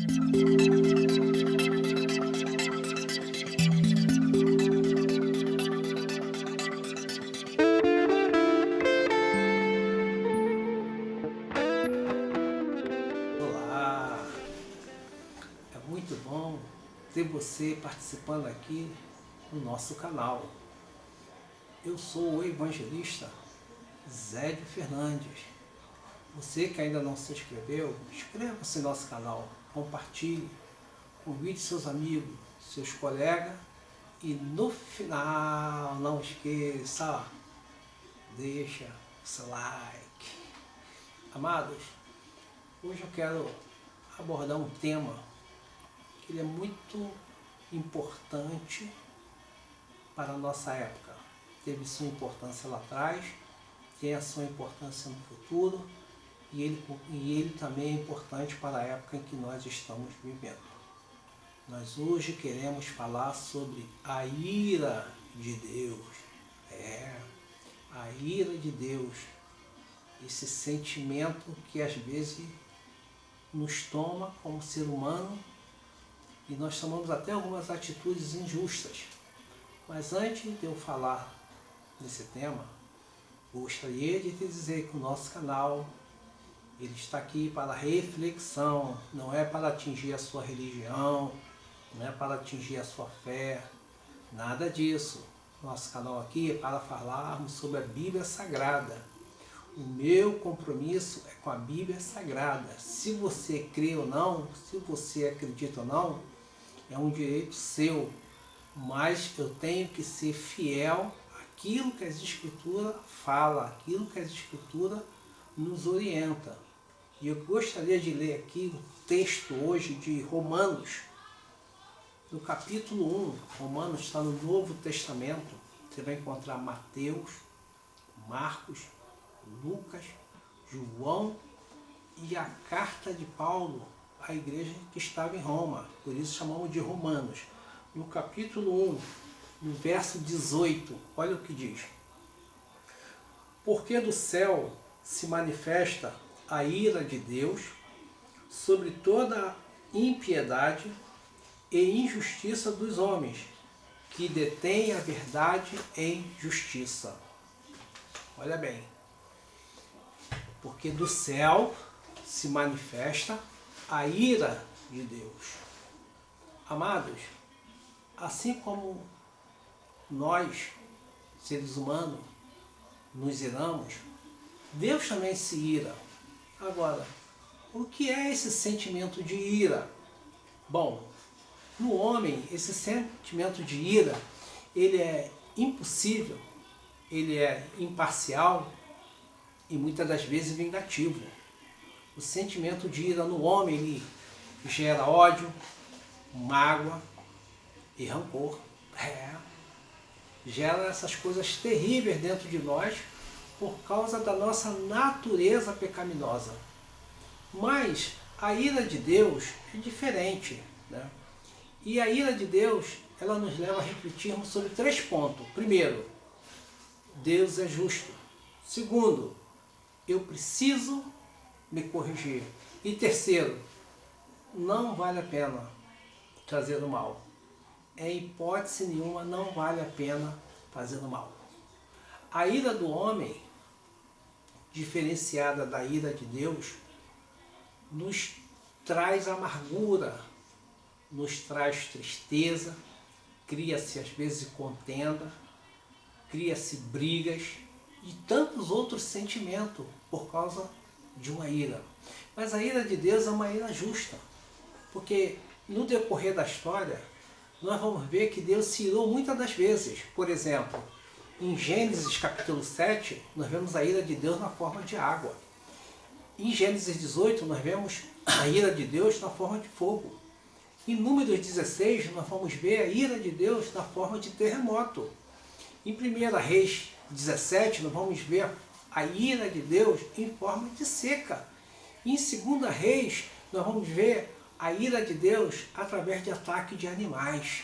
Olá, é muito bom ter você participando aqui no nosso canal. Eu sou o evangelista Zélio Fernandes. Você que ainda não se inscreveu, inscreva-se no nosso canal, compartilhe, convide seus amigos, seus colegas e no final, não esqueça, deixa o seu like. Amados, hoje eu quero abordar um tema que ele é muito importante para a nossa época. Teve sua importância lá atrás, tem a sua importância no futuro e ele também é importante para a época em que nós estamos vivendo. Nós hoje queremos falar sobre a ira de Deus. A ira de Deus. Esse sentimento que às vezes nos toma como ser humano e nós tomamos até algumas atitudes injustas. Mas antes de eu falar nesse tema, gostaria de te dizer que o nosso canal ele está aqui para reflexão, não é para atingir a sua religião, não é para atingir a sua fé, nada disso. Nosso canal aqui é para falarmos sobre a Bíblia Sagrada. O meu compromisso é com a Bíblia Sagrada. Se você crê ou não, se você acredita ou não, é um direito seu. Mas eu tenho que ser fiel àquilo que as Escrituras falam, àquilo que as Escrituras nos orienta. E eu gostaria de ler aqui o texto hoje de Romanos, no capítulo 1. Romanos está no Novo Testamento. Você vai encontrar Mateus, Marcos, Lucas, João e a carta de Paulo à igreja que estava em Roma. Por isso chamamos de Romanos. No capítulo 1, no verso 18, olha o que diz. Porque do céu se manifesta a ira de Deus sobre toda a impiedade e injustiça dos homens, que detêm a verdade em justiça. Olha bem. Porque do céu se manifesta a ira de Deus. Amados, assim como nós, seres humanos, nos iramos, Deus também se ira. Agora, o que é esse sentimento de ira? Bom, no homem, esse sentimento de ira, ele é impossível, ele é imparcial e muitas das vezes vingativo. O sentimento de ira no homem, ele gera ódio, mágoa e rancor. Gera essas coisas terríveis dentro de nós por causa da nossa natureza pecaminosa. Mas a ira de Deus é diferente, né? E a ira de Deus, ela nos leva a refletirmos sobre 3 pontos. Primeiro, Deus é justo. Segundo, eu preciso me corrigir. E terceiro, não vale a pena trazer o mal. Em hipótese nenhuma, não vale a pena fazer o mal. A ira do homem, diferenciada da ira de Deus, nos traz amargura, nos traz tristeza, cria-se às vezes contenda, cria-se brigas e tantos outros sentimentos por causa de uma ira. Mas a ira de Deus é uma ira justa, porque no decorrer da história nós vamos ver que Deus se irou muitas das vezes. Por exemplo, em Gênesis capítulo 7, nós vemos a ira de Deus na forma de água. Em Gênesis 18, nós vemos a ira de Deus na forma de fogo. Em Números 16, nós vamos ver a ira de Deus na forma de terremoto. Em 1 Reis 17, nós vamos ver a ira de Deus em forma de seca. Em 2 Reis, nós vamos ver a ira de Deus através de ataque de animais.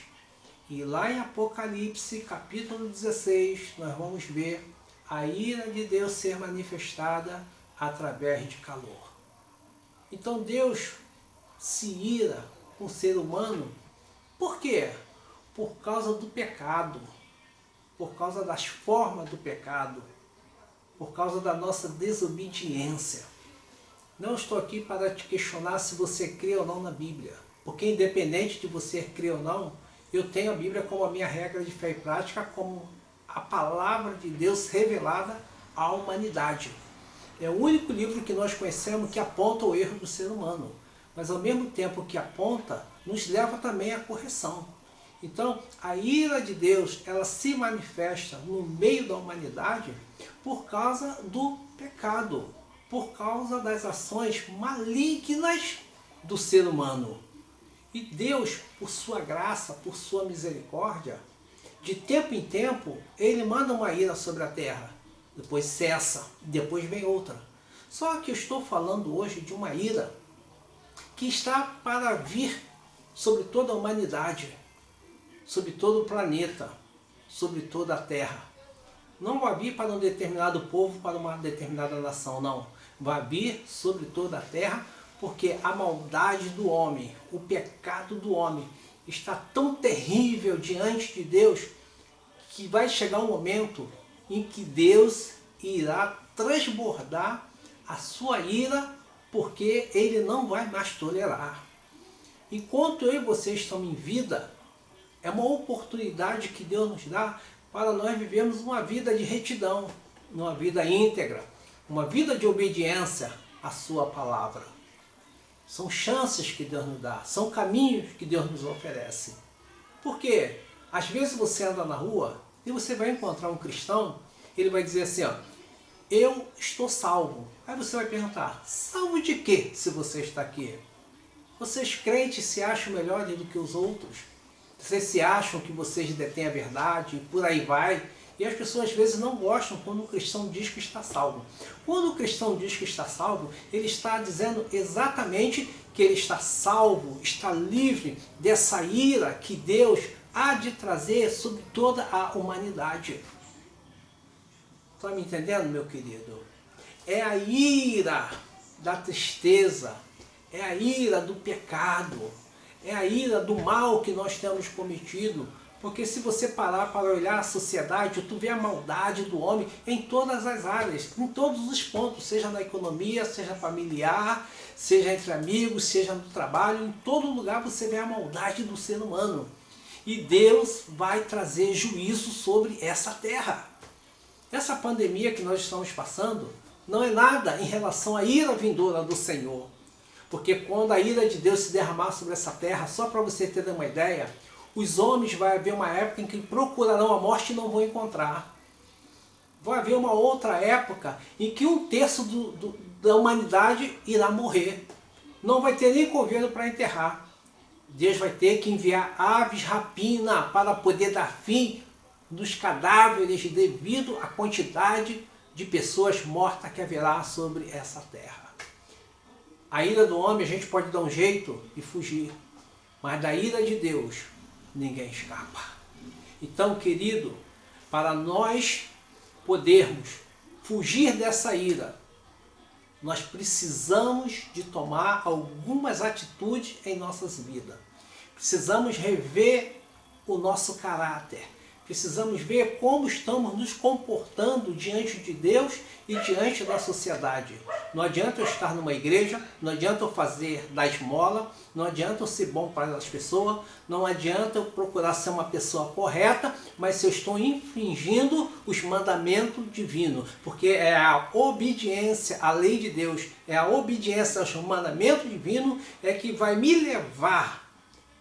E lá em Apocalipse, capítulo 16, nós vamos ver a ira de Deus ser manifestada através de calor. Então Deus se ira com o ser humano. Por quê? Por causa do pecado, por causa das formas do pecado, por causa da nossa desobediência. Não estou aqui para te questionar se você crê ou não na Bíblia, porque independente de você crer ou não, eu tenho a Bíblia como a minha regra de fé e prática, como a palavra de Deus revelada à humanidade. É o único livro que nós conhecemos que aponta o erro do ser humano, mas ao mesmo tempo que aponta, nos leva também à correção. Então, a ira de Deus, ela se manifesta no meio da humanidade por causa do pecado, por causa das ações malignas do ser humano. E Deus, por sua graça, por sua misericórdia, de tempo em tempo, Ele manda uma ira sobre a terra. Depois cessa, depois vem outra. Só que eu estou falando hoje de uma ira que está para vir sobre toda a humanidade, sobre todo o planeta, sobre toda a terra. Não vai vir para um determinado povo, para uma determinada nação, não. Vai vir sobre toda a terra, porque a maldade do homem, o pecado do homem, está tão terrível diante de Deus, que vai chegar um momento em que Deus irá transbordar a sua ira, porque Ele não vai mais tolerar. Enquanto eu e você estamos em vida, é uma oportunidade que Deus nos dá para nós vivermos uma vida de retidão, uma vida íntegra, uma vida de obediência à sua palavra. São chances que Deus nos dá, são caminhos que Deus nos oferece. Por quê? Às vezes você anda na rua e você vai encontrar um cristão, ele vai dizer assim, ó, eu estou salvo. Aí você vai perguntar, salvo de quê se você está aqui? Vocês crentes se acham melhores do que os outros? Vocês se acham que vocês detêm a verdade e por aí vai? E as pessoas às vezes não gostam quando o cristão diz que está salvo. Quando o cristão diz que está salvo, ele está dizendo exatamente que ele está salvo, está livre dessa ira que Deus há de trazer sobre toda a humanidade. Está me entendendo, meu querido? É a ira da tristeza, é a ira do pecado, é a ira do mal que nós temos cometido. Porque se você parar para olhar a sociedade, tu vê a maldade do homem em todas as áreas, em todos os pontos, seja na economia, seja familiar, seja entre amigos, seja no trabalho, em todo lugar você vê a maldade do ser humano. E Deus vai trazer juízo sobre essa terra. Essa pandemia que nós estamos passando não é nada em relação à ira vindoura do Senhor. Porque quando a ira de Deus se derramar sobre essa terra, só para você ter uma ideia, os homens vai haver uma época em que procurarão a morte e não vão encontrar. Vai haver uma outra época em que 1/3 da humanidade irá morrer. Não vai ter nem coveiro para enterrar. Deus vai ter que enviar aves rapina para poder dar fim dos cadáveres devido à quantidade de pessoas mortas que haverá sobre essa terra. A ira do homem a gente pode dar um jeito e fugir, mas da ira de Deus ninguém escapa. Então, querido, para nós podermos fugir dessa ira, nós precisamos de tomar algumas atitudes em nossas vidas. Precisamos rever o nosso caráter. Precisamos ver como estamos nos comportando diante de Deus e diante da sociedade. Não adianta eu estar numa igreja, não adianta eu dar esmola, não adianta eu ser bom para as pessoas, não adianta eu procurar ser uma pessoa correta, mas se eu estou infringindo os mandamentos divinos, porque é a obediência à lei de Deus, é a obediência aos mandamentos divinos é que vai me levar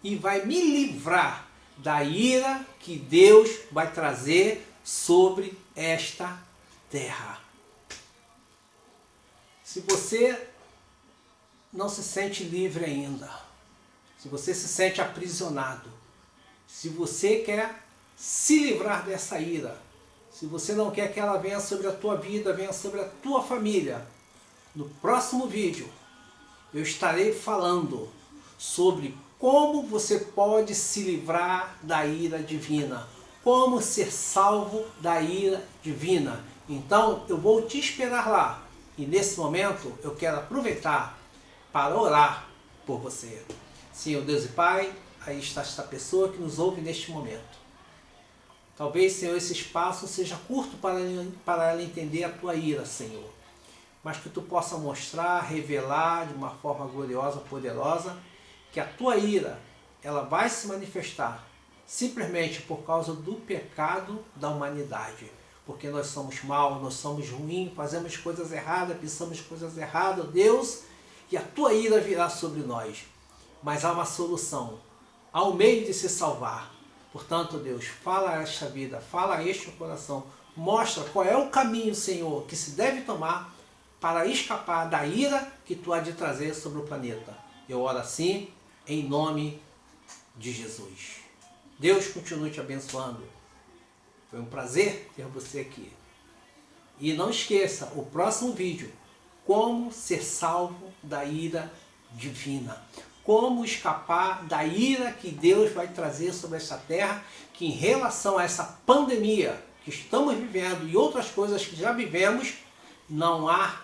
e vai me livrar da ira que Deus vai trazer sobre esta terra. Se você não se sente livre ainda, se você se sente aprisionado, se você quer se livrar dessa ira, se você não quer que ela venha sobre a tua vida, venha sobre a tua família, no próximo vídeo eu estarei falando sobre como você pode se livrar da ira divina, como ser salvo da ira divina. Então eu vou te esperar lá. E nesse momento eu quero aproveitar para orar por você. Senhor Deus e Pai, aí está esta pessoa que nos ouve neste momento. Talvez, Senhor, esse espaço seja curto para ela entender a tua ira, Senhor. Mas que tu possa mostrar, revelar de uma forma gloriosa, poderosa, que a tua ira, ela vai se manifestar simplesmente por causa do pecado da humanidade. Porque nós somos maus, nós somos ruins, fazemos coisas erradas, pensamos coisas erradas, Deus, e a tua ira virá sobre nós. Mas há uma solução, há um meio de se salvar. Portanto, Deus, fala a esta vida, fala a este coração, mostra qual é o caminho, Senhor, que se deve tomar para escapar da ira que tu há de trazer sobre o planeta. Eu oro assim, em nome de Jesus. Deus continue te abençoando. Foi um prazer ter você aqui. E não esqueça, o próximo vídeo, como ser salvo da ira divina. Como escapar da ira que Deus vai trazer sobre esta terra, que em relação a essa pandemia que estamos vivendo e outras coisas que já vivemos, não há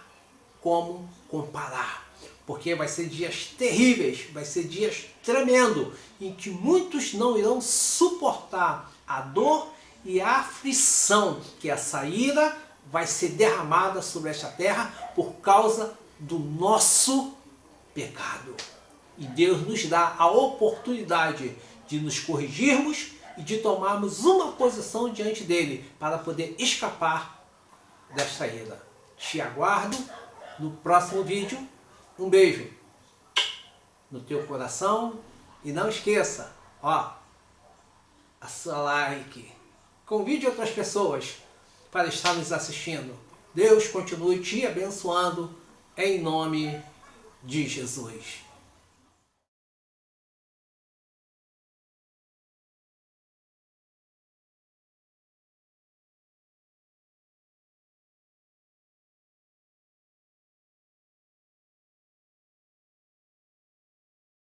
como comparar. Porque vai ser dias terríveis, vai ser dias tremendos, em que muitos não irão suportar a dor e a aflição que essa ira vai ser derramada sobre esta terra por causa do nosso pecado. E Deus nos dá a oportunidade de nos corrigirmos e de tomarmos uma posição diante dele para poder escapar desta ira. Te aguardo no próximo vídeo. Um beijo no teu coração e não esqueça, a sua like. Convide outras pessoas para estar nos assistindo. Deus continue te abençoando em nome de Jesus.